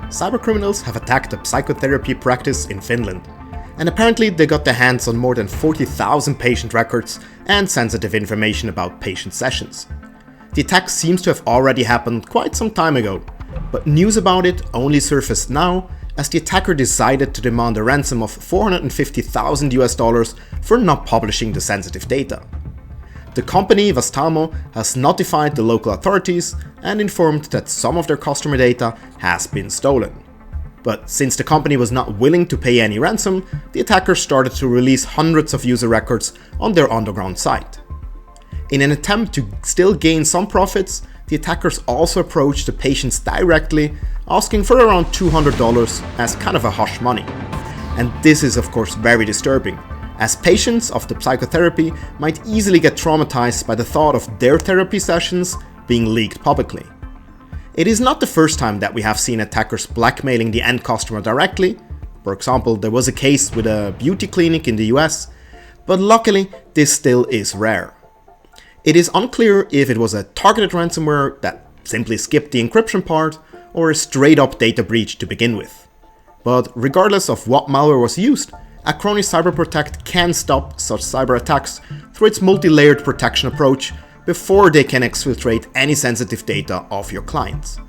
cybercriminals have attacked a psychotherapy practice in Finland, and apparently they got their hands on more than 40,000 patient records and sensitive information about patient sessions. The attack seems to have already happened quite some time ago, but news about it only surfaced now as the attacker decided to demand a ransom of $450,000 for not publishing the sensitive data. The company Vastaamo has notified the local authorities and informed that some of their customer data has been stolen. But since the company was not willing to pay any ransom, the attackers started to release hundreds of user records on their underground site. In an attempt to still gain some profits, the attackers also approached the patients directly, asking for around $200 as kind of a hush money. And this is of course very disturbing, as patients of the psychotherapy might easily get traumatized by the thought of their therapy sessions being leaked publicly. It is not the first time that we have seen attackers blackmailing the end customer directly. For example, there was a case with a beauty clinic in the US, but luckily this still is rare. It is unclear if it was a targeted ransomware that simply skipped the encryption part, or a straight up data breach to begin with. But regardless of what malware was used, Acronis Cyber Protect can stop such cyber attacks through its multi-layered protection approach before they can exfiltrate any sensitive data of your clients.